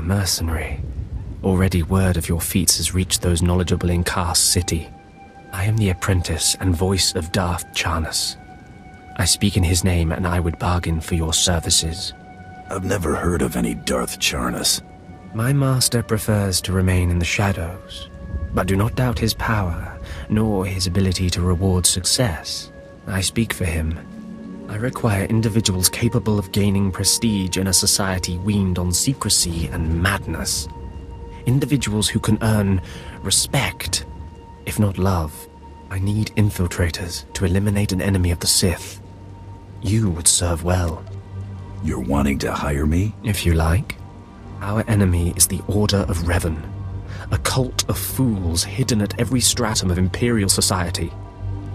Mercenary. Already word of your feats has reached those knowledgeable in Kaas City. I am the apprentice and voice of Darth Charnas. I speak in his name, and I would bargain for your services. I've never heard of any Darth Charnas. My master prefers to remain in the shadows, but do not doubt his power, nor his ability to reward success. I speak for him. I require individuals capable of gaining prestige in a society weaned on secrecy and madness. Individuals who can earn respect, if not love. I need infiltrators to eliminate an enemy of the Sith. You would serve well. You're wanting to hire me? If you like. Our enemy is the Order of Revan, a cult of fools hidden at every stratum of Imperial society.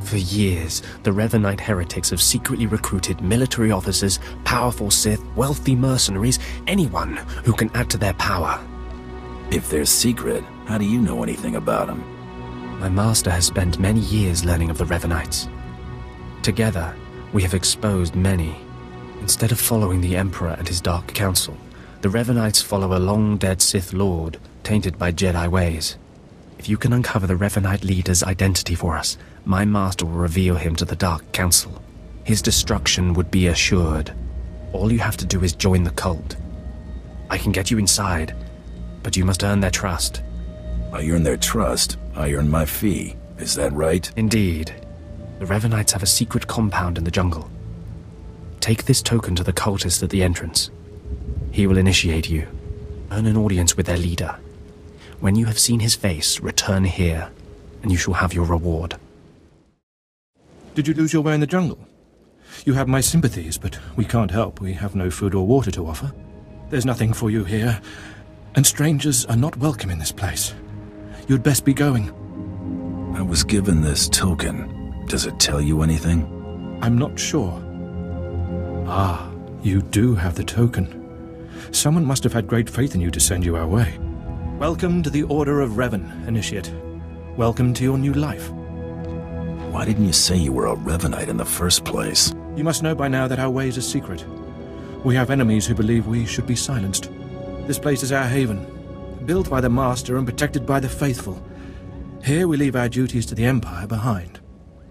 For years, the Revanite heretics have secretly recruited military officers, powerful Sith, wealthy mercenaries, anyone who can add to their power. If they're secret, how do you know anything about them? My master has spent many years learning of the Revanites. Together, we have exposed many. Instead of following the Emperor and his Dark Council, the Revanites follow a long-dead Sith Lord, tainted by Jedi ways. If you can uncover the Revanite leader's identity for us, my master will reveal him to the Dark Council. His destruction would be assured. All you have to do is join the cult. I can get you inside, but you must earn their trust. I earn their trust, I earn my fee. Is that right? Indeed. The Revanites have a secret compound in the jungle. Take this token to the cultist at the entrance. He will initiate you. Earn an audience with their leader. When you have seen his face, return here, and you shall have your reward. Did you lose your way in the jungle? You have my sympathies, but we can't help. We have no food or water to offer. There's nothing for you here, and strangers are not welcome in this place. You'd best be going. I was given this token. Does it tell you anything? I'm not sure. Ah, you do have the token. Someone must have had great faith in you to send you our way. Welcome to the Order of Revan, Initiate. Welcome to your new life. Why didn't you say you were a Revanite in the first place? You must know by now that our ways are secret. We have enemies who believe we should be silenced. This place is our haven, built by the Master and protected by the faithful. Here we leave our duties to the Empire behind.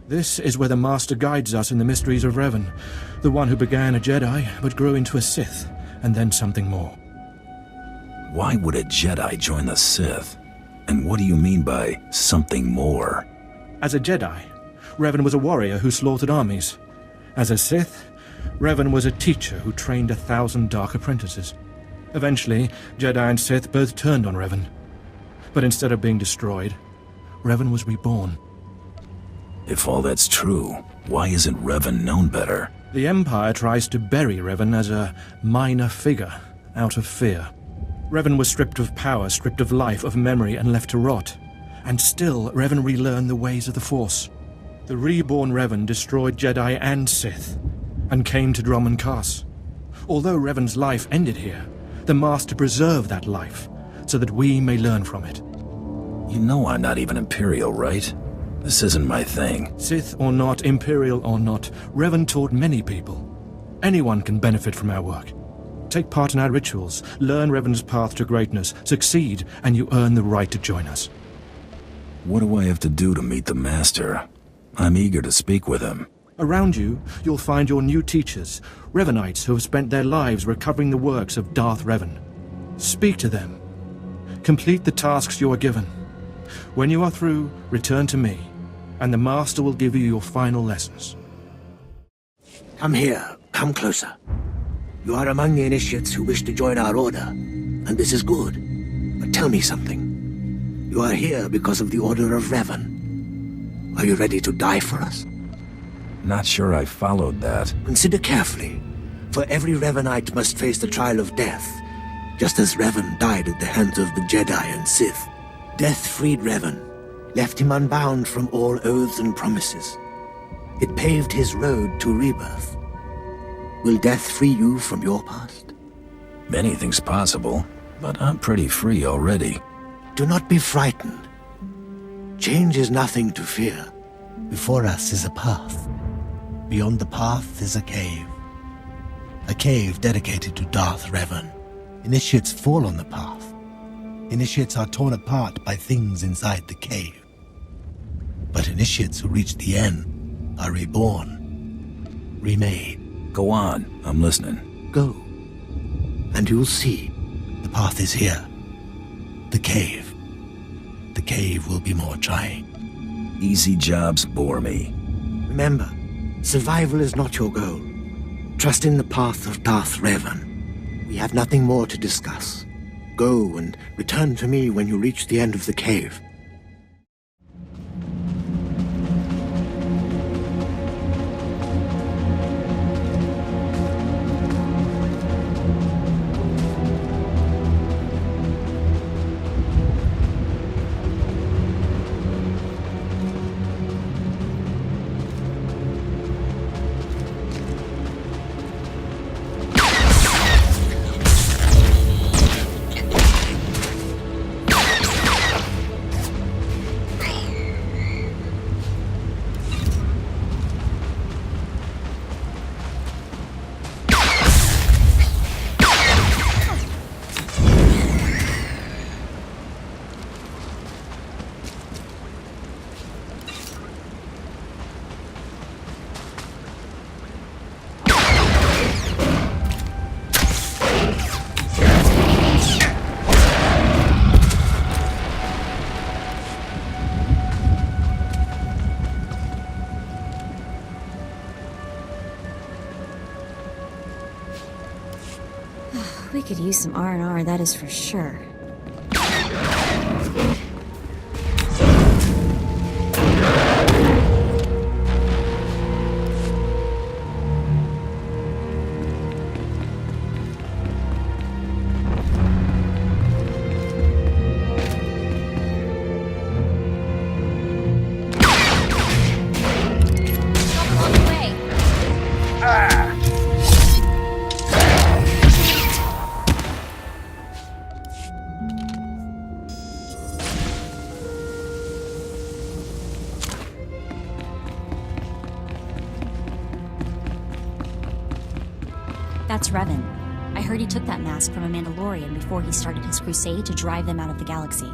This is where the Master guides us in the mysteries of Revan, the one who began a Jedi but grew into a Sith, and then something more. Why would a Jedi join the Sith? And what do you mean by something more? As a Jedi, Revan was a warrior who slaughtered armies. As a Sith, Revan was a teacher who trained 1,000 dark apprentices. Eventually, Jedi and Sith both turned on Revan. But instead of being destroyed, Revan was reborn. If all that's true, why isn't Revan known better? The Empire tries to bury Revan as a minor figure, out of fear. Revan was stripped of power, stripped of life, of memory, and left to rot. And still, Revan relearned the ways of the Force. The reborn Revan destroyed Jedi and Sith, and came to Dromund Kaas. Although Revan's life ended here, the Master preserved that life, so that we may learn from it. You know I'm not even Imperial, right? This isn't my thing. Sith or not, Imperial or not, Revan taught many people. Anyone can benefit from our work. Take part in our rituals, learn Revan's path to greatness, succeed, and you earn the right to join us. What do I have to do to meet the Master? I'm eager to speak with him. Around you, you'll find your new teachers, Revanites who have spent their lives recovering the works of Darth Revan. Speak to them. Complete the tasks you are given. When you are through, return to me, and the Master will give you your final lessons. Come here. Come closer. You are among the initiates who wish to join our order, and this is good. But tell me something. You are here because of the Order of Revan. Are you ready to die for us? Not sure I followed that. Consider carefully, for every Revanite must face the trial of death, just as Revan died at the hands of the Jedi and Sith. Death freed Revan, left him unbound from all oaths and promises. It paved his road to rebirth. Will death free you from your past? Anything's possible, but I'm pretty free already. Do not be frightened. Change is nothing to fear. Before us is a path. Beyond the path is a cave. A cave dedicated to Darth Revan. Initiates fall on the path. Initiates are torn apart by things inside the cave. But initiates who reach the end are reborn, remade. Go on, I'm listening. Go, and you'll see. The path is here. The cave. The cave will be more trying. Easy jobs bore me. Remember, survival is not your goal. Trust in the path of Darth Revan. We have nothing more to discuss. Go and return to me when you reach the end of the cave. We could use some R&R, that is for sure. That's Revan. I heard he took that mask from a Mandalorian before he started his crusade to drive them out of the galaxy.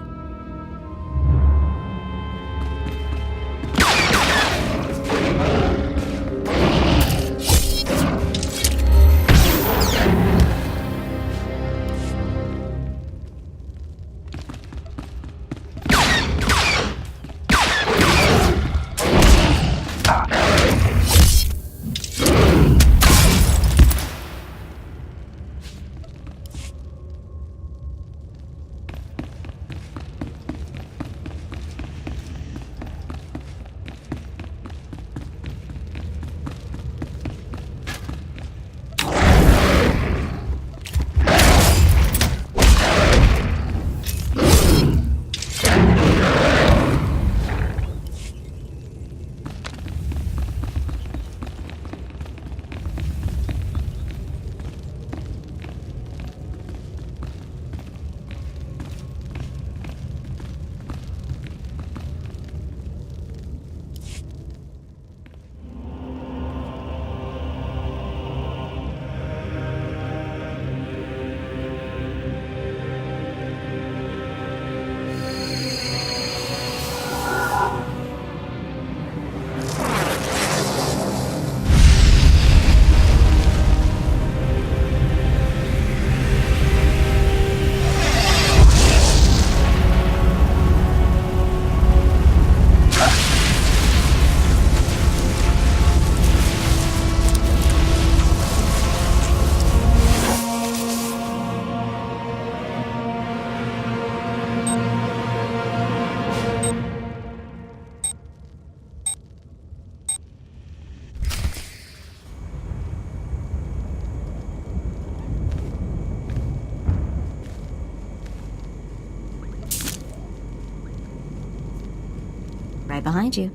Right behind you.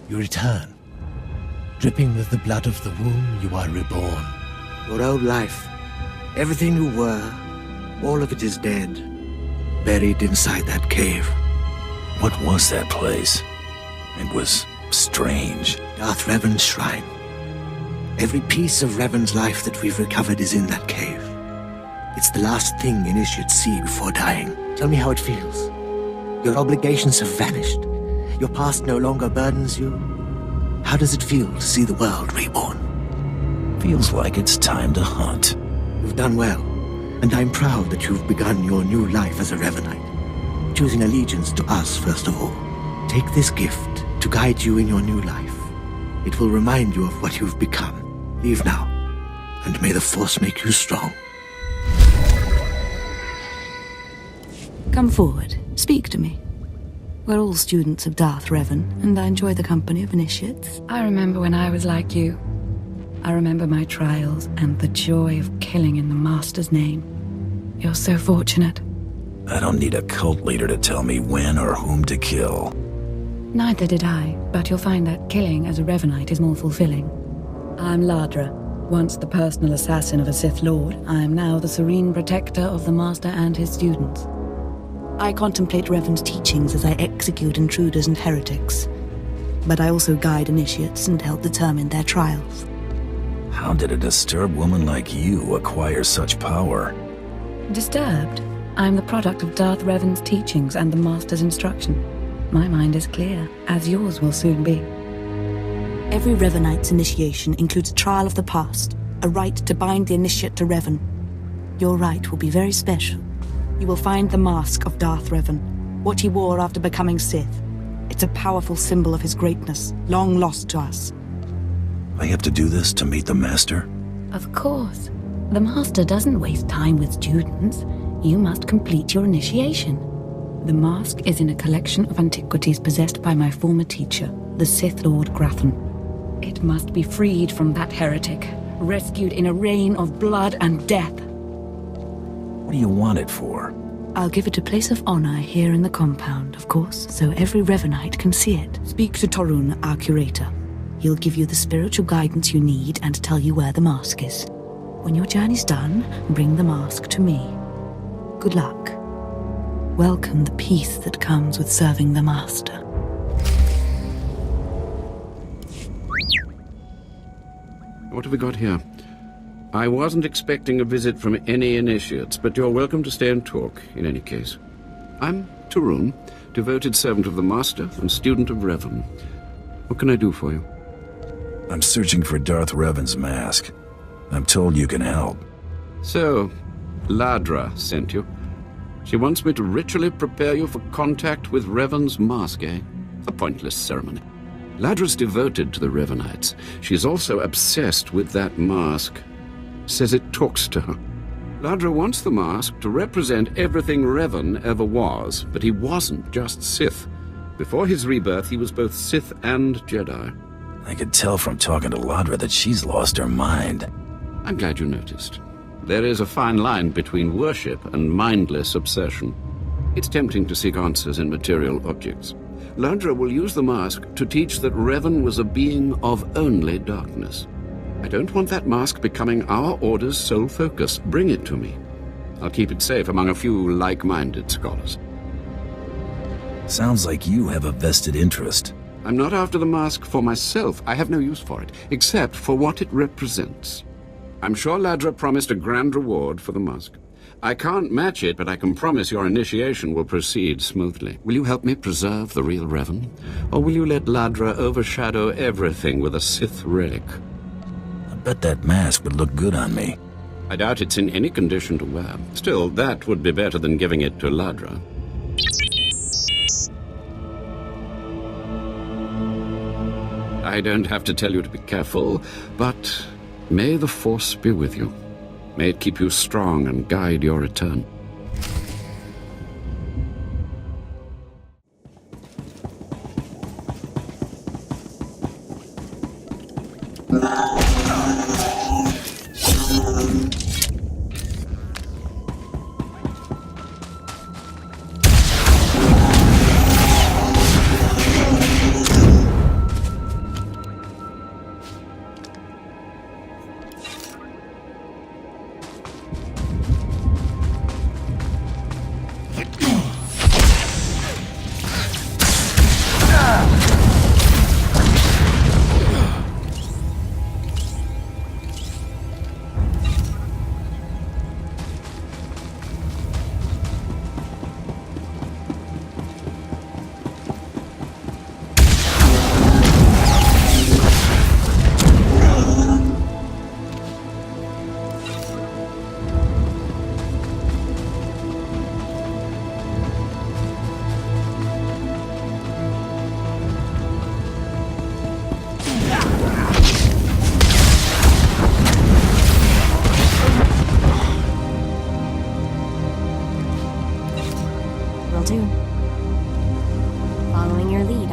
You return. Dripping with the blood of the womb, you are reborn. Your old life, everything you were, all of it is dead. buried inside that cave. What was that place? It was strange. Darth Revan's shrine. Every piece of Revan's life that we've recovered is in that cave. It's the last thing initiates see before dying. Tell me how it feels. Your obligations have vanished. Your past no longer burdens you. How does it feel to see the world reborn? Feels like it's time to hunt. You've done well, and I'm proud that you've begun your new life as a Revanite, choosing allegiance to us first of all. Take this gift to guide you in your new life. It will remind you of what you've become. Leave now, and may the Force make you strong. Come forward. Speak to me. We're all students of Darth Revan, and I enjoy the company of initiates. I remember when I was like you. I remember my trials and the joy of killing in the Master's name. You're so fortunate. I don't need a cult leader to tell me when or whom to kill. Neither did I, but you'll find that killing as a Revanite is more fulfilling. I'm Ladra. Once the personal assassin of a Sith Lord, I am now the serene protector of the Master and his students. I contemplate Revan's teachings as I execute intruders and heretics. But I also guide initiates and help determine their trials. How did a disturbed woman like you acquire such power? Disturbed? I'm the product of Darth Revan's teachings and the Master's instruction. My mind is clear, as yours will soon be. Every Revanite's initiation includes a trial of the past, a rite to bind the initiate to Revan. Your rite will be very special. You will find the mask of Darth Revan, what he wore after becoming Sith. It's a powerful symbol of his greatness, long lost to us. I have to do this to meet the Master? Of course. The Master doesn't waste time with students. You must complete your initiation. The mask is in a collection of antiquities possessed by my former teacher, the Sith Lord Grathan. It must be freed from that heretic, rescued in a rain of blood and death. What do you want it for? I'll give it a place of honor here in the compound, of course, so every Revanite can see it. Speak to Torun, our curator. He'll give you the spiritual guidance you need and tell you where the mask is. When your journey's done, bring the mask to me. Good luck. Welcome the peace that comes with serving the Master. What have we got here? I wasn't expecting a visit from any initiates, but you're welcome to stay and talk, in any case. I'm Torun, devoted servant of the Master and student of Revan. What can I do for you? I'm searching for Darth Revan's mask. I'm told you can help. So, Ladra sent you. She wants me to ritually prepare you for contact with Revan's mask, eh? A pointless ceremony. Ladra's devoted to the Revanites. She's also obsessed with that mask. Says it talks to her. Ladra wants the mask to represent everything Revan ever was, but he wasn't just Sith. Before his rebirth, he was both Sith and Jedi. I could tell from talking to Ladra that she's lost her mind. I'm glad you noticed. There is a fine line between worship and mindless obsession. It's tempting to seek answers in material objects. Ladra will use the mask to teach that Revan was a being of only darkness. I don't want that mask becoming our Order's sole focus. Bring it to me. I'll keep it safe among a few like-minded scholars. Sounds like you have a vested interest. I'm not after the mask for myself. I have no use for it, except for what it represents. I'm sure Ladra promised a grand reward for the mask. I can't match it, but I can promise your initiation will proceed smoothly. Will you help me preserve the real Revan? Or will you let Ladra overshadow everything with a Sith relic? I bet that mask would look good on me. I doubt it's in any condition to wear. Still, that would be better than giving it to Ladra. I don't have to tell you to be careful, but may the Force be with you. May it keep you strong and guide your return.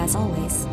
as always.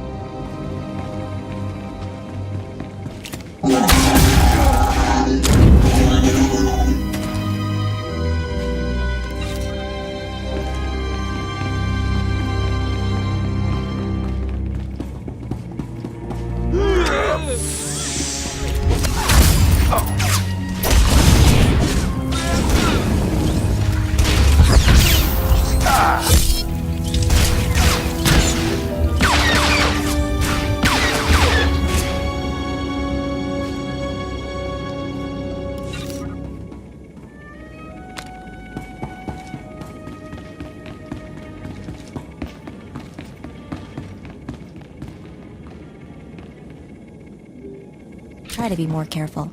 Try to be more careful.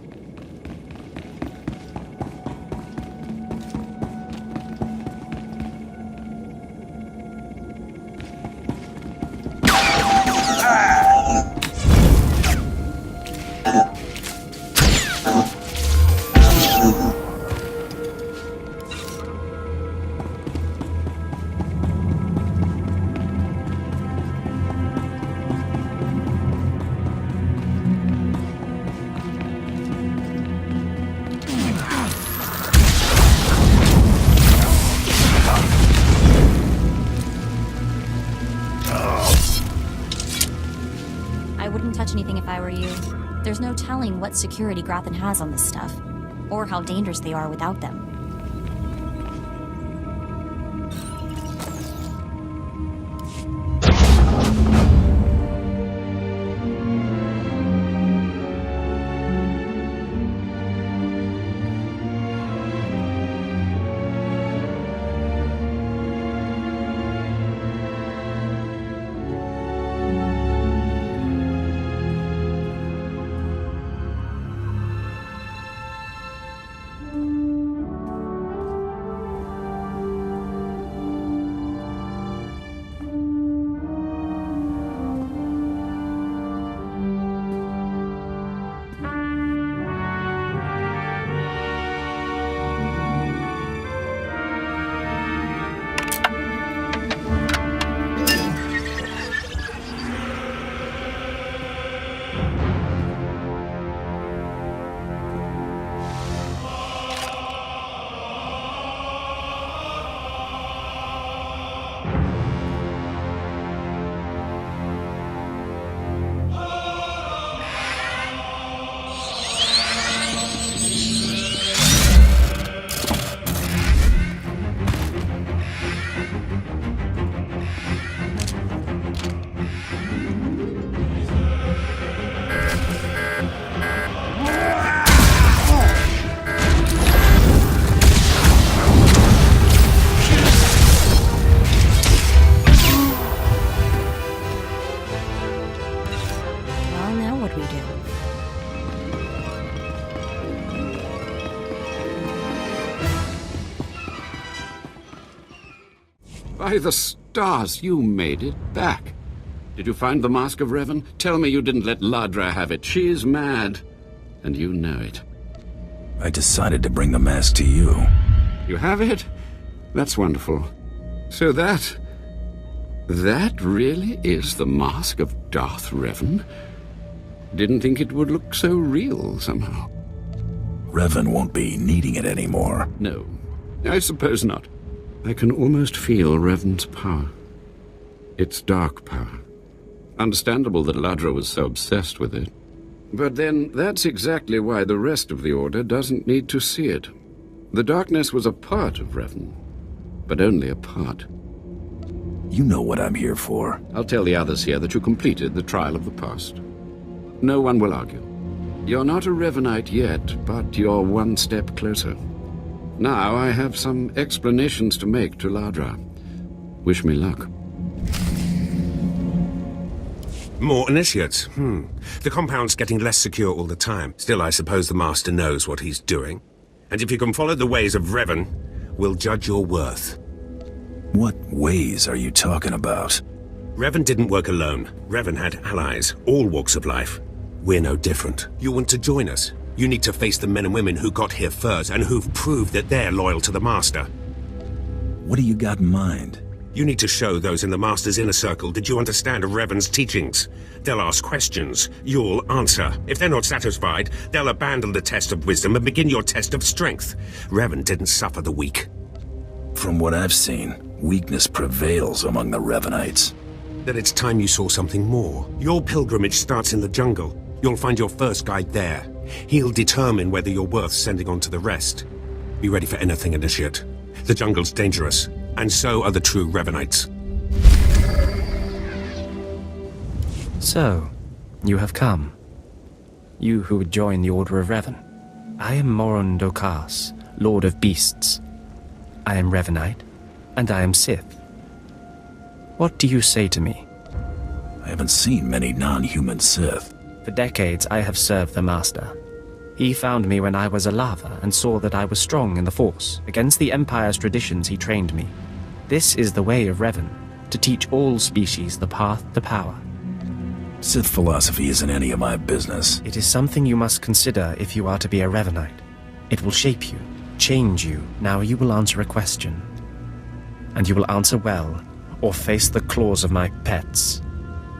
Touch anything if I were you. There's no telling what security Grothan has on this stuff, or how dangerous they are without them. By the stars, you made it back. Did you find the Mask of Revan? Tell me you didn't let Ladra have it. She's mad, and you know it. I decided to bring the mask to you. You have it? That's wonderful. So that really is the Mask of Darth Revan? Didn't think it would look so real, somehow. Revan won't be needing it anymore. No, I suppose not. I can almost feel Revan's power. It's dark power. Understandable that Ladra was so obsessed with it. But then, that's exactly why the rest of the Order doesn't need to see it. The darkness was a part of Revan, but only a part. You know what I'm here for. I'll tell the others here that you completed the trial of the past. No one will argue. You're not a Revanite yet, but you're one step closer. Now I have some explanations to make to Ladra. Wish me luck. More initiates. The compound's getting less secure all the time. Still, I suppose the Master knows what he's doing. And if you can follow the ways of Revan, we'll judge your worth. What ways are you talking about? Revan didn't work alone. Revan had allies, all walks of life. We're no different. You want to join us? You need to face the men and women who got here first and who've proved that they're loyal to the Master. What do you got in mind? You need to show those in the Master's inner circle that you understand Revan's teachings. They'll ask questions. You'll answer. If they're not satisfied, they'll abandon the test of wisdom and begin your test of strength. Revan didn't suffer the weak. From what I've seen, weakness prevails among the Revanites. Then it's time you saw something more. Your pilgrimage starts in the jungle. You'll find your first guide there. He'll determine whether you're worth sending on to the rest. Be ready for anything, Initiate. The jungle's dangerous, and so are the true Revanites. So, you have come. You who would join the Order of Revan. I am Dromund Kaas, Lord of Beasts. I am Revanite, and I am Sith. What do you say to me? I haven't seen many non-human Sith. For decades I have served the Master. He found me when I was a lava and saw that I was strong in the Force. Against the Empire's traditions he trained me. This is the way of Revan, to teach all species the path to power. Sith philosophy isn't any of my business. It is something you must consider if you are to be a Revanite. It will shape you, change you. Now you will answer a question. And you will answer well, or face the claws of my pets.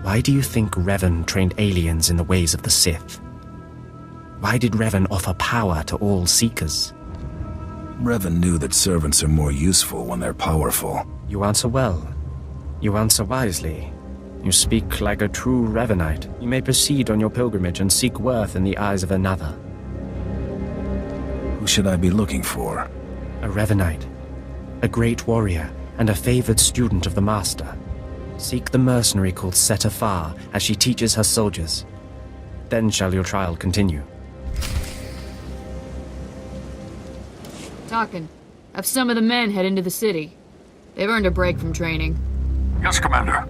Why do you think Revan trained aliens in the ways of the Sith? Why did Revan offer power to all Seekers? Revan knew that servants are more useful when they're powerful. You answer well. You answer wisely. You speak like a true Revanite. You may proceed on your pilgrimage and seek worth in the eyes of another. Who should I be looking for? A Revanite. A great warrior and a favored student of the Master. Seek the mercenary called SWTOR as she teaches her soldiers. Then shall your trial continue. Talking. Have some of the men head into the city. They've earned a break from training. Yes, Commander.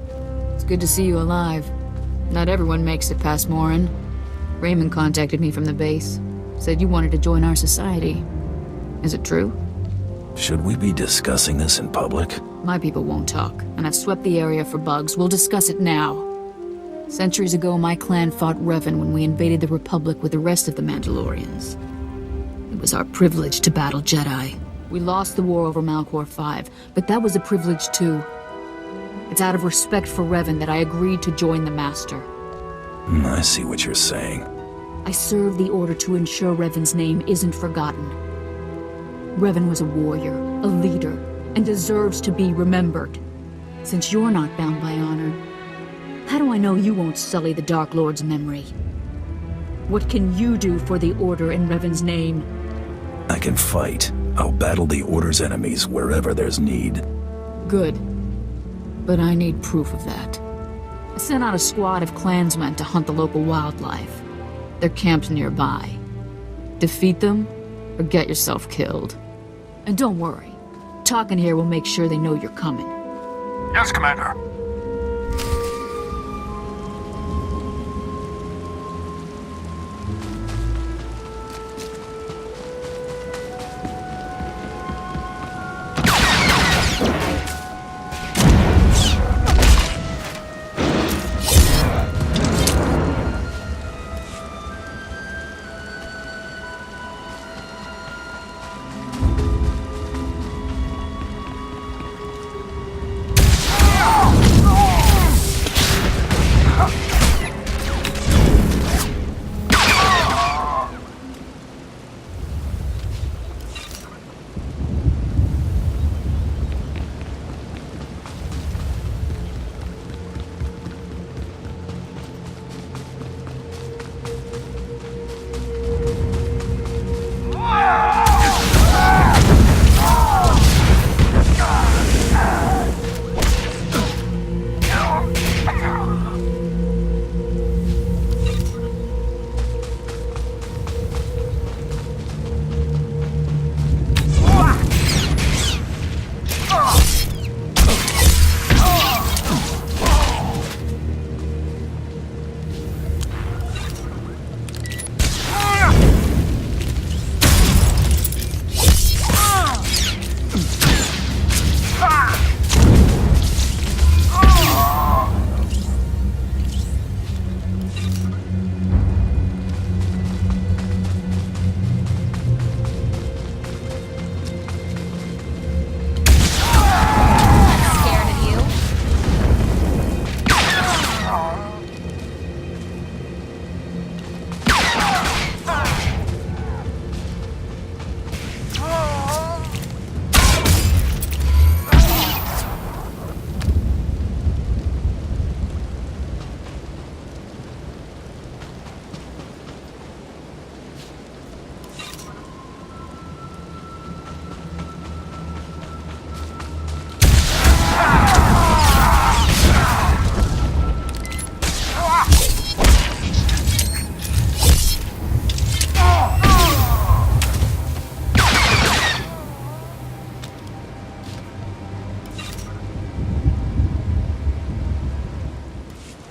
It's good to see you alive. Not everyone makes it past Morin. Raymond contacted me from the base. Said you wanted to join our society. Is it true? Should we be discussing this in public? My people won't talk, and I've swept the area for bugs. We'll discuss it now. Centuries ago, my clan fought Revan when we invaded the Republic with the rest of the Mandalorians. It was our privilege to battle Jedi. We lost the war over Malchor 5, but that was a privilege too. It's out of respect for Revan that I agreed to join the Master. I see what you're saying. I serve the Order to ensure Revan's name isn't forgotten. Revan was a warrior, a leader, and deserves to be remembered. Since you're not bound by honor, how do I know you won't sully the Dark Lord's memory? What can you do for the Order in Revan's name? I can fight. I'll battle the Order's enemies wherever there's need. Good. But I need proof of that. I sent out a squad of clansmen to hunt the local wildlife. They're camped nearby. Defeat them, or get yourself killed. And don't worry. Talking here will make sure they know you're coming. Yes, Commander.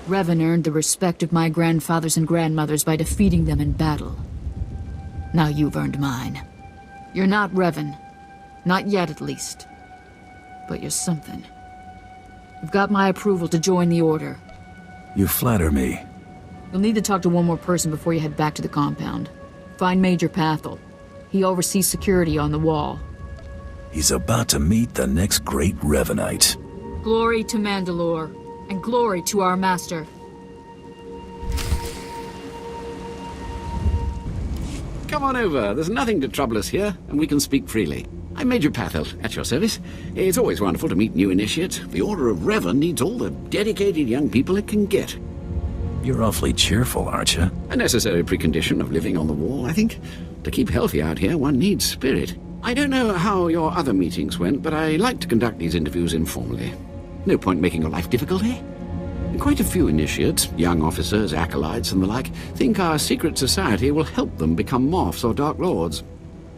Revan earned the respect of my grandfathers and grandmothers by defeating them in battle. Now you've earned mine. You're not Revan. Not yet, at least. But you're something. You've got my approval to join the Order. You flatter me. You'll need to talk to one more person before you head back to the compound. Find Major Pathel. He oversees security on the wall. He's about to meet the next great Revanite. Glory to Mandalore, and glory to our master. Come on over. There's nothing to trouble us here, and we can speak freely. I'm Major Pathel, at your service. It's always wonderful to meet new initiates. The Order of Revan needs all the dedicated young people it can get. You're awfully cheerful, aren't you? A necessary precondition of living on the wall, I think. To keep healthy out here, one needs spirit. I don't know how your other meetings went, but I like to conduct these interviews informally. No point making your life difficult, eh? Quite a few initiates, young officers, acolytes, and the like, think our secret society will help them become morphs or dark lords.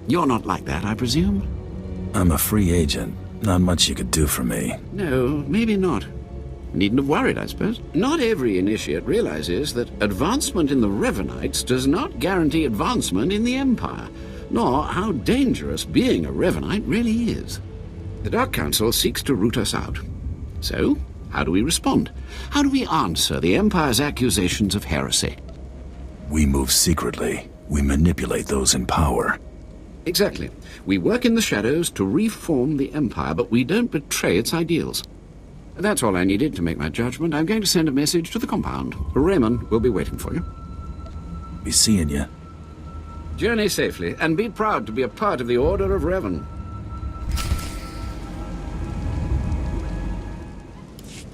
You're not like that, I presume? I'm a free agent. Not much you could do for me. No, maybe not. Needn't have worried, I suppose. Not every initiate realizes that advancement in the Revanites does not guarantee advancement in the Empire, nor how dangerous being a Revanite really is. The Dark Council seeks to root us out. So, how do we respond? How do we answer the Empire's accusations of heresy? We move secretly. We manipulate those in power. Exactly. We work in the shadows to reform the Empire, but we don't betray its ideals. That's all I needed to make my judgment. I'm going to send a message to the compound. Raymond will be waiting for you. Be seeing you. Journey safely, and be proud to be a part of the Order of Revan.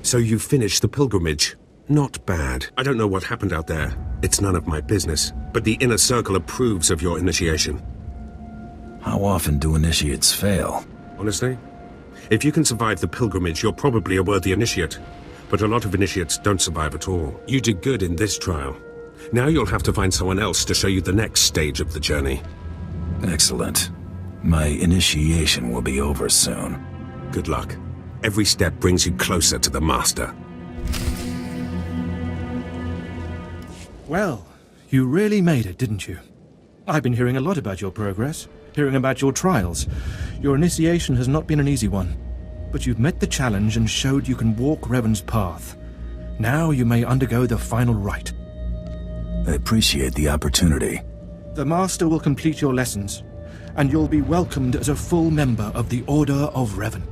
So you finished the pilgrimage. Not bad. I don't know what happened out there. It's none of my business. But the Inner Circle approves of your initiation. How often do initiates fail? Honestly? If you can survive the pilgrimage, you're probably a worthy initiate. But a lot of initiates don't survive at all. You did good in this trial. Now you'll have to find someone else to show you the next stage of the journey. Excellent. My initiation will be over soon. Good luck. Every step brings you closer to the Master. Well, you really made it, didn't you? I've been hearing a lot about your progress, hearing about your trials. Your initiation has not been an easy one, but you've met the challenge and showed you can walk Revan's path. Now you may undergo the final rite. I appreciate the opportunity. The Master will complete your lessons, and you'll be welcomed as a full member of the Order of Revan.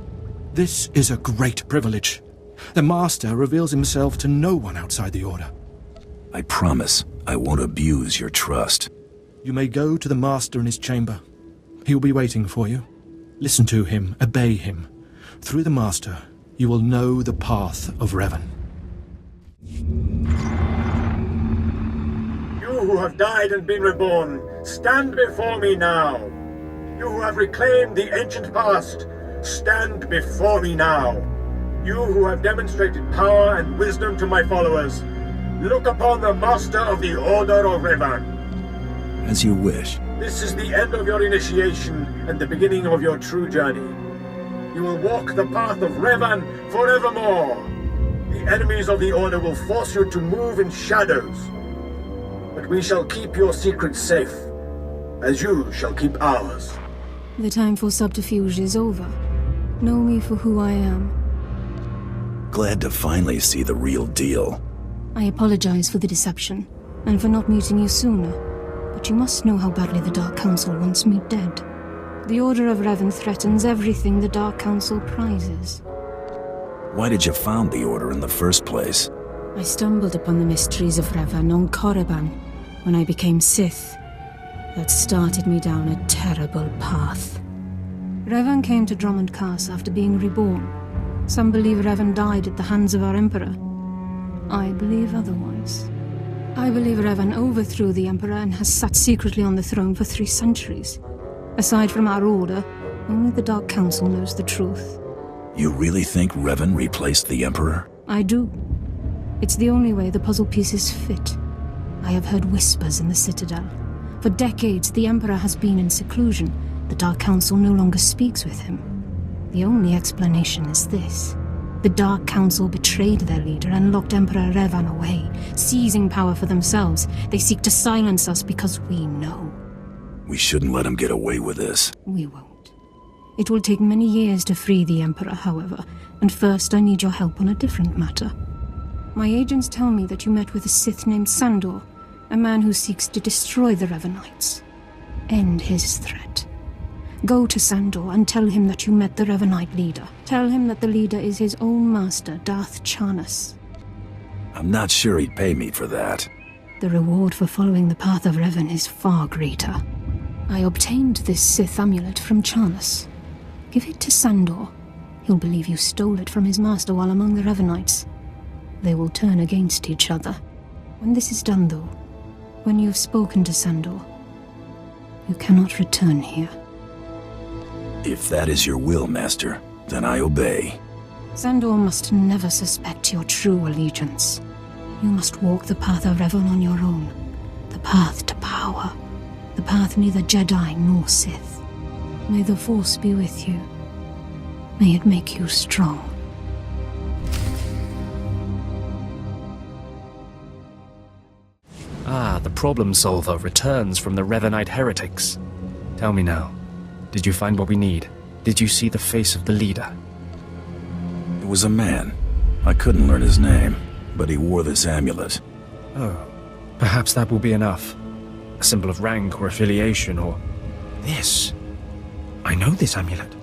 This is a great privilege. The Master reveals himself to no one outside the Order. I promise I won't abuse your trust. You may go to the Master in his chamber. He will be waiting for you. Listen to him, obey him. Through the Master, you will know the path of Revan. You who have died and been reborn, stand before me now. You who have reclaimed the ancient past, stand before me now. You who have demonstrated power and wisdom to my followers, look upon the Master of the Order of Revan. As you wish. This is the end of your initiation and the beginning of your true journey. You will walk the path of Revan forevermore. The enemies of the Order will force you to move in shadows. But we shall keep your secrets safe, as you shall keep ours. The time for subterfuge is over. Know me for who I am. Glad to finally see the real deal. I apologize for the deception, and for not meeting you sooner. But you must know how badly the Dark Council wants me dead. The Order of Revan threatens everything the Dark Council prizes. Why did you found the Order in the first place? I stumbled upon the mysteries of Revan on Korriban when I became Sith. That started me down a terrible path. Revan came to Dromund Kaas after being reborn. Some believe Revan died at the hands of our Emperor. I believe otherwise. I believe Revan overthrew the Emperor and has sat secretly on the throne for 3 centuries. Aside from our Order, only the Dark Council knows the truth. You really think Revan replaced the Emperor? I do. It's the only way the puzzle pieces fit. I have heard whispers in the Citadel. For decades, the Emperor has been in seclusion. The Dark Council no longer speaks with him. The only explanation is this. The Dark Council betrayed their leader and locked Emperor Revan away, seizing power for themselves. They seek to silence us because we know. We shouldn't let him get away with this. We won't. It will take many years to free the Emperor, however, and first I need your help on a different matter. My agents tell me that you met with a Sith named Sandor, a man who seeks to destroy the Revanites. End his threat. Go to Sandor and tell him that you met the Revanite leader. Tell him that the leader is his own master, Darth Charnas. I'm not sure he'd pay me for that. The reward for following the path of Revan is far greater. I obtained this Sith amulet from Charnas. Give it to Sandor. He'll believe you stole it from his master while among the Revanites. They will turn against each other. When this is done, though, when you have spoken to Sandor, you cannot return here. If that is your will, Master, then I obey. Sandor must never suspect your true allegiance. You must walk the path of Revan on your own. The path to power. The path neither Jedi nor Sith. May the Force be with you. May it make you strong. Ah, the problem solver returns from the Revanite heretics. Tell me now, did you find what we need? Did you see the face of the leader? It was a man. I couldn't learn his name, but he wore this amulet. Oh, perhaps that will be enough. A symbol of rank or affiliation or... This. I know this amulet.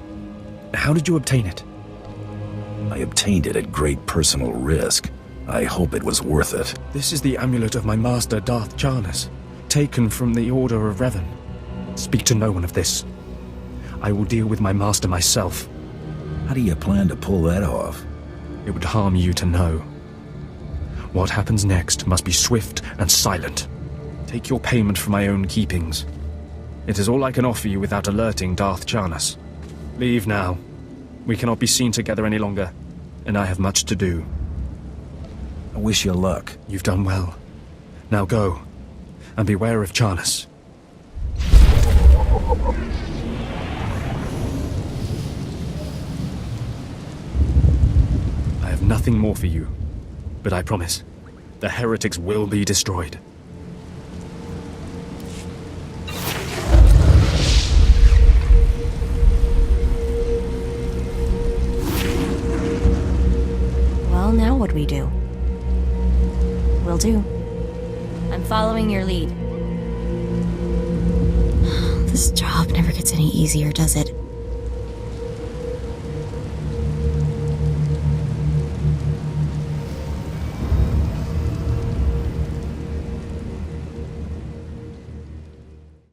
How did you obtain it? I obtained it at great personal risk. I hope it was worth it. This is the amulet of my master, Darth Charnas, taken from the Order of Revan. Speak to no one of this. I will deal with my master myself. How do you plan to pull that off? It would harm you to know. What happens next must be swift and silent. Take your payment for my own keepings. It is all I can offer you without alerting Darth Charnas. Leave now. We cannot be seen together any longer, and I have much to do. I wish you luck. You've done well. Now go, and beware of Charnas. I have nothing more for you, but I promise, the heretics will be destroyed. Well, now what do we do? Will do. I'm following your lead. This job never gets any easier, does it?